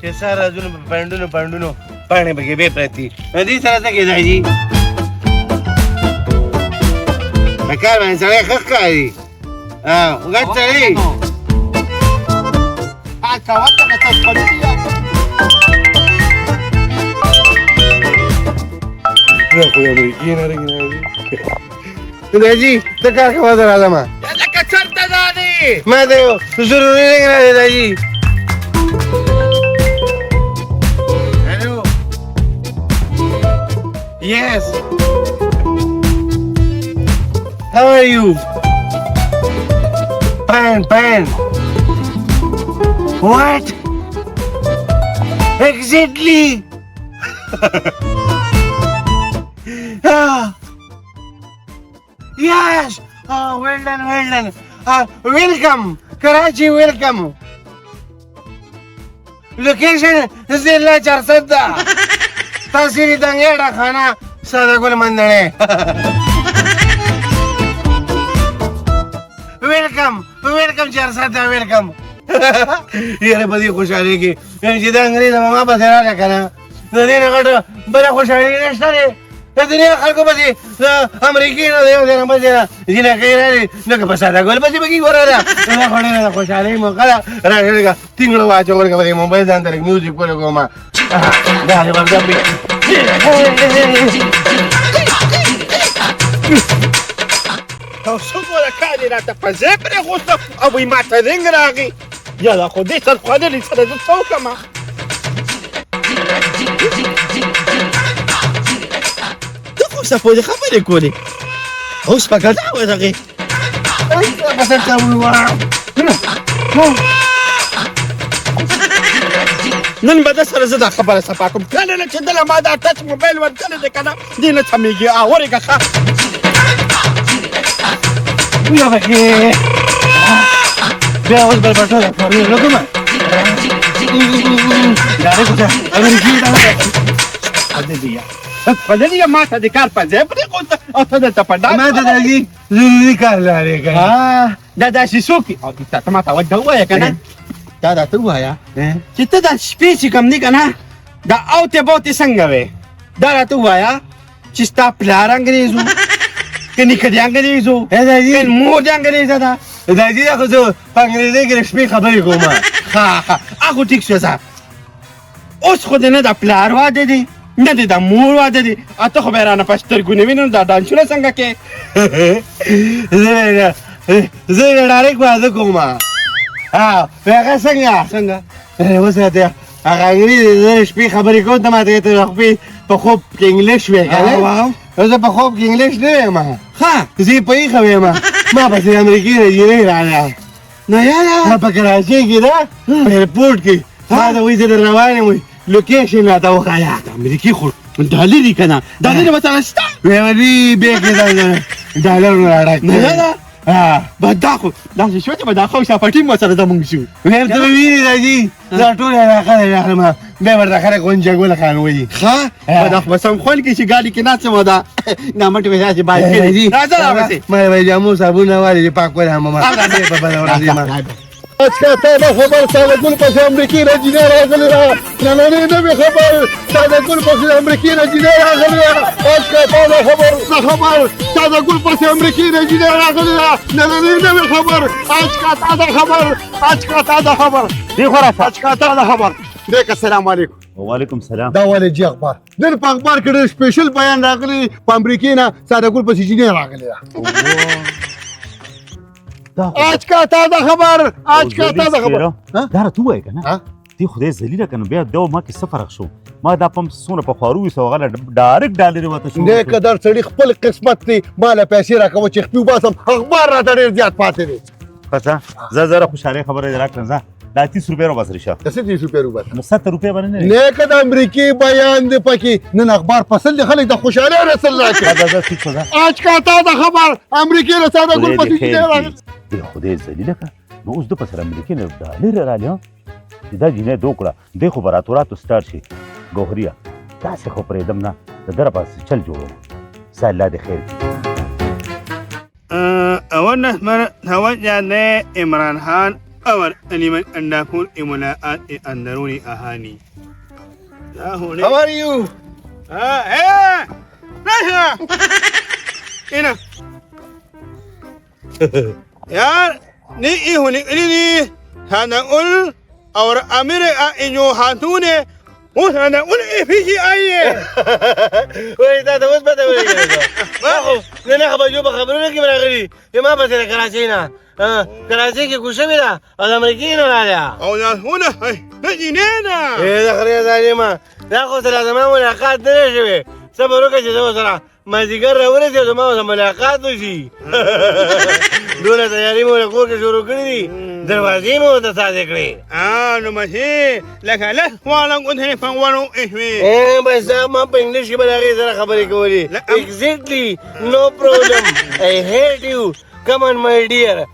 چې ساره ځونه په پنډونو پاڼې پکې بې پرتې دې سره څه کېدای شي په کار باندې سړی ښه ښکاري ګډ سړی خو د امریکې نه رنګ داجي ته کار کوه زه راځم لکه چېرته ځانې ما ته یو ضروري رنګ راځي داجي هلو Yes. How are you? Fine. What? Exactly. Yes. Oh, well done. Welcome. Karachi, welcome. Location Zilla Charsadda. Tasiri Dangera Khana Sadagul Mandane. Welcome Charsadda, welcome. ये बड़ी खुशहाली की जिधर अंग्रेज मामा बसेरा रखना तो दिन अगर बड़ा खुशहाली रिश्ता है तो दुनिया हर को बसी अमेरिकी ना देव देना बसेरा जिन्हें कहीं रहे न के बसाता गोल बसी बकी हो रहा है ना खोने ना खुशहाली मौका रहेगा तीनों वाच और के बड़ी मुंबई से अंदर म्यूजिक को लोगों में दाल बर्गर भी توصلوا لكاني لا تفزبني غصة أبوي ما تذنق راغي يلا خدي تدخل لي سنة الصوكة ما دخل سفودي خبري كولي هوس بقى دعوة راغي بس انت نن بدا سره زدا خبره سپاکم کله نه چې دله ما دا ټچ موبایل ورکړی دی کنه دې نه سمېږي اورېږه ښه يا بخي بيا وز بالبرتولة فوري لكم دارك وجه أمريكي دارك فدني ما تذكر فزبري قلت أو تدل تفضل ما تدري زوري كارل عليك دا شيسوكي أو أنت ما توجه ويا كنا دا تروح يا kita da specie kam ni kana da aute bote sangave da tu ya chista plar अंग्रेजो कनी कदी अंग्रेजो कन मोर अंग्रेजा da داجي دا خو په انګریزي کې شپې خبرې کوم ها اخو ټیک شو ځه اوس خو نه د پلار واده دي نه د مور واده دي اته خو بیرانه پستر ګونې وینم دا ډانچونه څنګه کې زه ډایرک واده کوم هغه څنګه وساته هغه انګریزي شپې خبرې کوم ته ماته ته خو په خوب کې انګلیش وې کنه زه په خوب کې انګلیش نه یم ها زه په یې خو یم ما په امریکا کې راځم نه یا په کراچۍ کې دا په ایرپورټ کې ما ته وایي زه روان یم لوکیشن راته وښایه امریکي خو ډالري کنه ډالري مثلا شته ویلي به کې دا ډالر نه راځي نه یا بداخو دا شو چې بداخو شاپټي مو سره زمونږ شو ویل ته ویلي راځي دا ټول راخه ما به ورته خره کونجه ګول خان وایي ها بداخو بسم خپل کې چې ګاډي کې ناڅم ودا نامټ وې چې باندې راځه راځه ما وایي جامو صابون والی پاک کول هم ما په بل ورځ ما اچھا تا خبر ساده ګل په امریکای راځي راغلی را نن نه خبر ساده ګل په امریکای راځي راغلی را اچھا تا خبر ساده ګل په امریکای راځي راغلی را نن نه خبر اچھا تا خبر دی خورا اچھا تا خبر دیک السلام علیکم وعلیکم السلام دا ولې جی اخبار نن په اخبار کې سپیشل بیان راغلی په امریکای نه ساده ګل په سیجینه راغلی را آج کا تازه خبر دا راته ووایه که نه دې خدای ذلیله که نو بیا دا ما کې څه فرق شو ما دا پمپ څومره پخوا وویسته هغه ډایرکټ ډالرې ورته شو نه قدر سړي خپل قسمت دی ما له پیسې راکوه چې خپې وباسم اخبار راته ډېر زیات پاتې دی ښه زه زره خوشحالۍ خبره دې راکړم ځه دا 30 روپۍ راوباسه رښتیا څه 30 روپۍ وباسه نو 70 روپۍ باندې نه نه که د امریکې بیان دی پکې نن اخبار پسل دی خلک د خوشحالۍ رسل راکړي آج کا تازه خبر امریکې له ساده ګل پسې راغلی دی خدای ذلیله که نو اوس ده په سره امریکې نه ډالر راغلي چې دا جینۍ ده وکړه دی خو به راتوراتو سټارټ شي ګوهريه داسې خو پرېږدم نه د ده راپاسې چل جوړوم ستا الله دې خیر أولا توجه لإمران خان أمر أن أكون إملاءات أندروني أهاني لا هنا How are you? إيه ليش هنا يا ني هوني إني هذا أقول أور أمير إنه هاتوني وأنا أقول إيه في أيه وين هذا وش بدأ وين كذا؟ ما هو لنا خبر جو بخبرنا كي بناخذي يا ما بس كراسينا كراسي كي كوشة بلا الأمريكيين ولا لا أو هنا نجينا إيه دخل يا زلمة ناخذ ثلاثة ما ملاقات نشوي سبروك جزء وصلا ما ذكر ولا جزء ما وصل ملاقات وشي دولة تياري مولا كور كشورو كذي دروازي مو تساعد كذي نمشي لك لا ولا قلت هني فوانو إيه إيه بس ما بإنجليزي بلاقي زرا خبري كولي exactly no problem I hate you come on my dear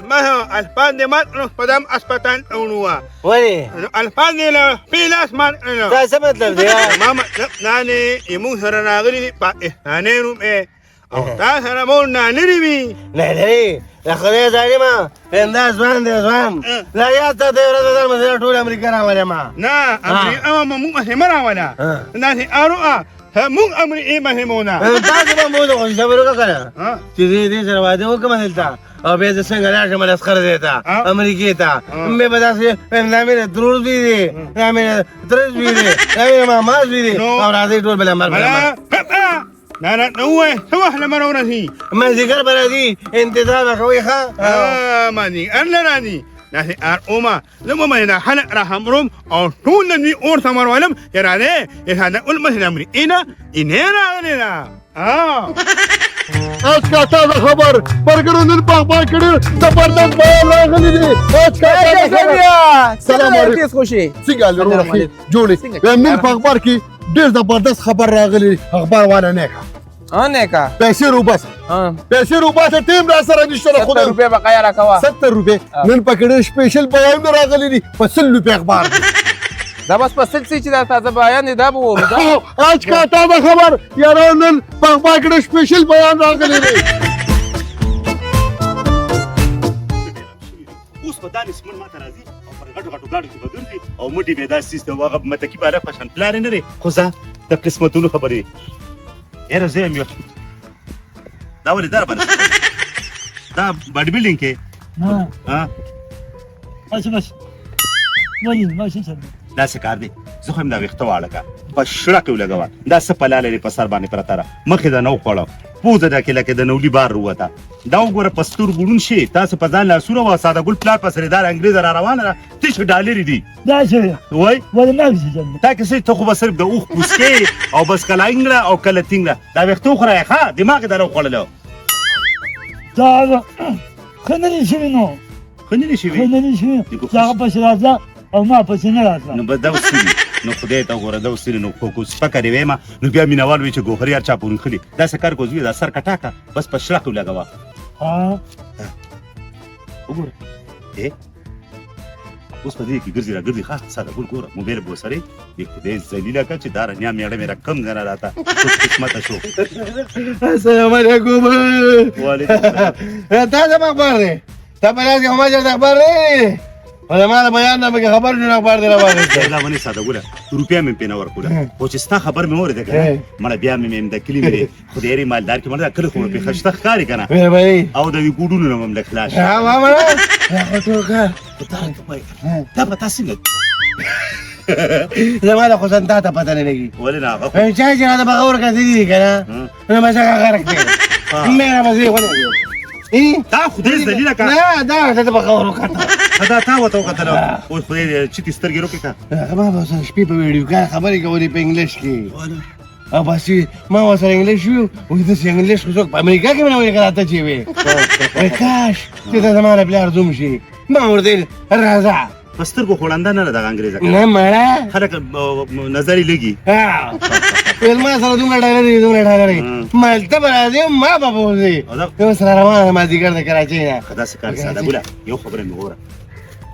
ما هو الفاضي ما قدام أسبتان أونوا وين الفاضي لا في لاس ما ده سمعت لفظي ماما ناني يمون هرنا غني بقى ناني روم إيه أو تاسر مون ناني ريبي نهدري لخذي زلمة إن ده زمان ده زمان لا يا تدير هذا المثل طول أمريكا راولي ما نا أمريكا ما مو مسمرا ولا ناني أروى مو أمريكا ما همونا تاسو بموت خوش سبروك كذا تزيد سروادي هو كمان دلتا أو بيز السنغال عشان ما نسخر زيتا أمريكا تا मैं बता से ना मेरे द्रुज भी दे ना मेरे द्रुज भी दे ना मेरे मामास भी दे और आधे टोल बला मर لا لا نوه سواه لما نورثي मैं जिक्र बना दी इंतजार रखोगे हाँ ماني أنا راني ناسي أرؤما لما ما هنا حنا راح أمرهم أو طول نبي أور ثمر ولم يراني يهانا أول ما هنا مري إنا غنينا आज का ताजा खबर बरगडून पाक कडे जबरदस्त बयान लागली रे आज का ताजा खबर सलाम अलैकुम सिंगाल रोही जोड़ी من पाक की ډیر जबरदस्त खबर راغلی اخبار والا نه का पैसे روباس पैसे روباس ټیم را سره نشته خو 70 روپے بقایا راکوا 70 روپے نن پکړې سپیشل بیان راغلی دي 50 روپے اخبار دا بس پسل سي چې دا تازه بیان دی دا به وو आज का ताजा खबर یارو نن पाक کډې سپیشل بیان راغلی دي اوس په دانې سمون ماته راځي او پر غټو غټو ګاډو کې به ګرځي او موټي به داسې سیسته هغه متکي بالا فشن پلار نه لري خو زه د قسمتونو خبرې یاره زه یم یو دا ولې در باندې دا باډي بلډینګ کې بس ولې ماشي څه دا څه کار دی زه خو هم دا ویښته واړه کا په شړه کې ولګوه دا څه پلا لري په سر باندې پرته را مخې ده نه وخوړه پوزه ده کې لکه د نولي بار ووته دا وګوره په سترګو ړوند شي تاسو په ځان لاسونه وه ساده ګل پلار په سرېدار انګرېزه را روانه ده تېش ډالرې دي دا څه وای ولې ماشي څه تا کسې ته خو به صرف د اوښ پوسکې او بس کله انګړه او کله تینګړه دا ویښته وخوره ښه دماغ یې در وخوړلو دا ښه نه دي شوي نو ښه نه دي شوي ښه نه دي شوي چې هغه پسې راځه او ما پسې نه راځه نو بس دا اوس څه دي نو خدای ته وګوره دا اوس څه دي نو خو سپکه دې ویمه نو بیا مینهوال وي چې ګوهري هر چا پورې خلي داسې کار کوزوي دا سر کټاکه بس په شړه کې ولګوه وګوره اوس په دې کې ګرځي را ګرځي ښه ساده ګل ګوره موبایل به ورسره د خدای ذلیله کړه چې دا رنیا میړه مې را کم ځنه راته اوس قسمته شو السلام عليكم وعلیکم السلام دا څه اخبار دی تا په لاس کې هم اجازه اخبار دی ولا ما له بیان نه به خبر جوړ اخبار دی راوړل دا باندې ساده ګوره روپیا مې پېنه ورکوله خو چې ستا خبر مې اورېده که مړه بیا مې د کلي مې خدای ډېرې مالدار کې مړه دا کله خو مې پېښه شته ښکاري که نه ویل به او د دې ګوډونو نه مې هم لږ خلاص شي ما مړه خو ټول کار دا به تا څنګه زما د خو تا ته پته نه لګي ولې نه هغه چا چې راته بغور کړی دي که نه نو ما څنګه غرق دی مېره به زه ولې دا خدای ذلیله که نه دا ته بغور وکړه دا تا ورته وکتله اوس خدای چیتې سترګې روکې که ما به سره شپې په ویډیو کار خبرې کولې په انګلیش کې او بس ما ورسره انګلیش ویو وایي داسې انګلیش خو څوک په امریکا کې مې نه ویل که راته چې وې وایي کاش چې ته زما له پلار زوم شي ما ورته ویل راځه په سترګو خوړنده نه ده دغه انګرېزه نه مړه خلک نظر یې لګي ویل ما سره دومره ډالرې ما ته به راځې ما به بوځې یو سره روانه مازدیګر د کراچۍ نه که داسې کار ساده ګوله یو خبره مې وګوره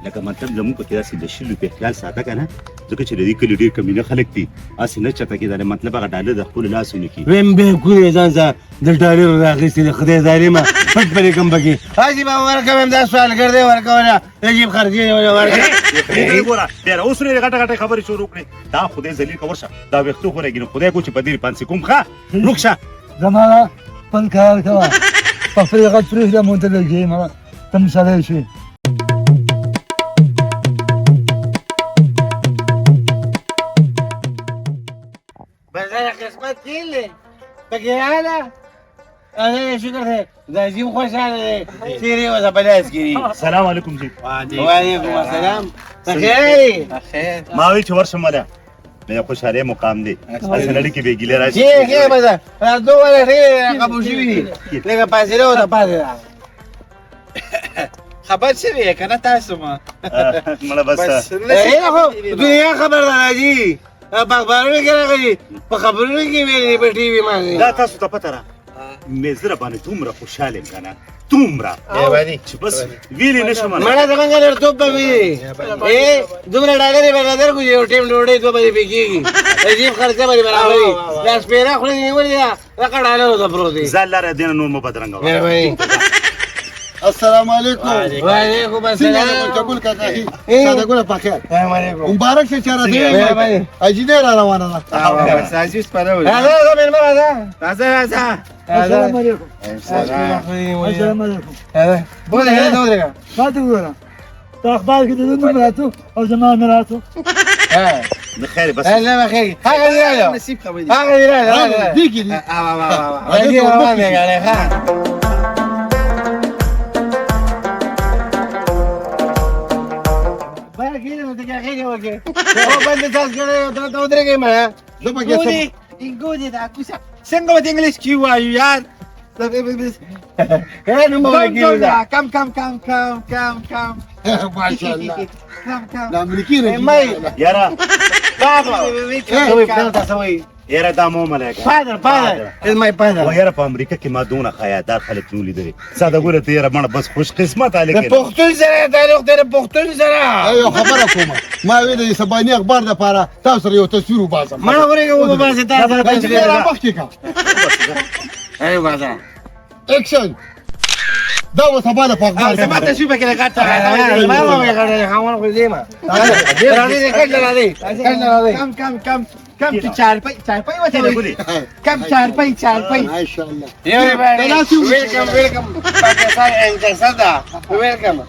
لکه مطلب زموږ په کې داسې د شلو په خیال ساته که نه ځکه چې د دې کلي ډېر کمینه خلک دي هسې نه چته کېدلی مطلب هغه ډالر د خپلو لاسونو کې ویم به کوی ځان ځه د ډالرو راخیستې د خدای ظالمه پټ پرې کم پکې حاجي بابا ورکوم دا سوالګر دی ورکوله عجیب خرڅې ورکوي ګوره بیا اوس نه غټه غټه خبرې شروع کړې دا خدای ذلیل که ورشه دا ویښتو خو راګي نو خدای کو چې په دې پانسې کوم ښه روک شه زمانه خپل کار کوه په فرېغت پرېږده مونته لګېږي مړه ته م سړی شوې بازار قسمت کیل دی پکې راغله الله شکر دی دا عجیب خوشحاله دی تیرې وځه په لاس کې دي سلام علیکم جی وعلیکم السلام بخیر ما وی چې ورشم ولا مې خوشاله مقام دی اصل لړ کې به ګیله راشي کې بازار راځو ولا ډېر قبول شوي دي لکه پاسې له ته پاسې خبر شوی کنه تاسو ما مړه بس خو دنیا خبر ده راځي په اخبارونو کې راغلي په خبرونو کې ویلي په ټي وي باندې دا تاسو ته پته را مې زړه باندې دومره خوشاله یم کنه دومره چې بس ویلې نشم مړه زمونږ لرتوب به وي دومره ډالرې به درکړو چې یو ټیم ډوډۍ دوه بجې پې کېږي عجیب خرچه به دې برابري دا سپېره خوله دې نیولې ده لکه ډالرو ته پروت دی ځان لاره دې نه نور مو بدرنګوه مهرباني السلام علیکم وعلیکم السلام ګل کاکا ساده ګل په خیر السلام علیکم مبارک شه چاره دی اجینه را روانه ده سازي سپارو راځه مېلمه راځه راځه راځه السلام علیکم السلام علیکم بوله هله ته ودرېږه ما ته وګوره په اخبار کې د ده نوم راتو او زما نه راتو د خیر بس الله بخیر هغه دې راځه نصیب خبرې هغه دې راځه دی کی دی راځي روان دی غاړه ښه باید کېږي نو ته کې خېږي وکړې او باندې تاسو کړی ته ودرېږئ مړه زه پکې سم ګودي دا کوڅه څنګه به انګلیش کې وایو یار نو مو کېږي کم کم کم کم کم کم ماشاءالله کم کم د امریکای نه یاره سوي تاسو وایي یاره دا مو ملایکه father is my و father یاره په امریکا کې ما دونه خیادار خلک نو لیدلي ساده ګوره ته یاره مړه بس خوش قسمت د لیکن پښتون سره تعلق دی د پښتون سره ایو خبره کوم ما ویل د سباني اخبار د پاره تاسو سره یو تصویر وباسم مړه ورېږه و به ستا سره دا چې را مخکې کا ای بازا اکشن دا و سبا د اخبار زما ته شو پکې راکاته ما ما غړې خاون خو دې ما راځي کله راځي کم کم کم کم چې چار پای وته کم چار پای ماشاءالله welcome Pakistan and Canada welcome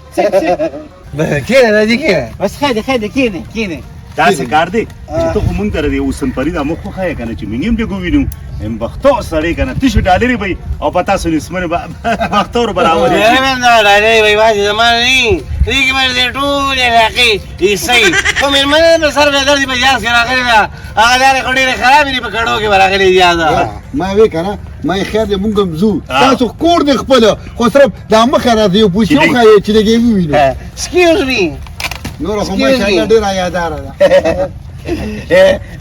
کینه راځي کینه بس خیده کینه داسې کار دی چې ته خو مونږ ته د اوسنپري دا مخ خو ښایه که نه چې موږ هم دې ووینو بختور سړی که نه تشو ډالرې به او په تاسو نسمنې بختور برابر ډالۍ وای واجب زمانه نه دې کې باندې ټول علاقې عیسائی خو مېرمنې په سر به درد په جاز کې راغلې ده هغه لارې خو ډېرې خرابې دي په کډو کې به راغلې دي یاده ما وی کنه ما خیر دې مونږ هم زو تاسو کور دې خپل خو صرف دا مخه راځي او پوښتنه وکړئ چې دې وینو excuse me نور خو ماشاءالله ډیر یادار ده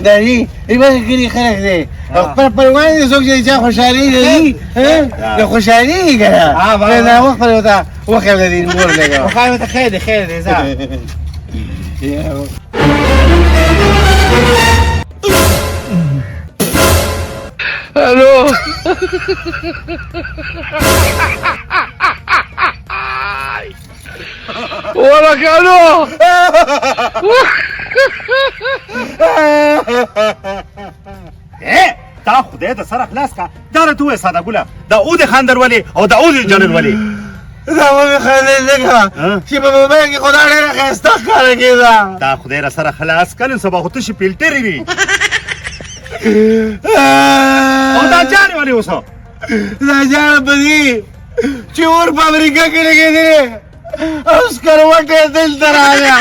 دا دې ایبه کلی خلک دی خپل پروان دي څوک چې چا خوشحالي دي د خوشحالي کنه دا وخت په وتا وخت دې مور لګا خو ته خیر دې ځه الو ولك الو دا خدای د سره خلاص کا دا راته ووایه ساده ګله دا او د خاندر ولې او دا او د جنرل ولې دا مې خلک لګا چې په موبایل کې خدای ډېر ښایسته ښکاره کېده دا خدای را سره خلاص کړي سبا خو تشي فلټرې وي او دا جارې ولې اوسه دا جاړه په دې چې اور په امریکا کې لګېدلې او سکروټې دلته راغله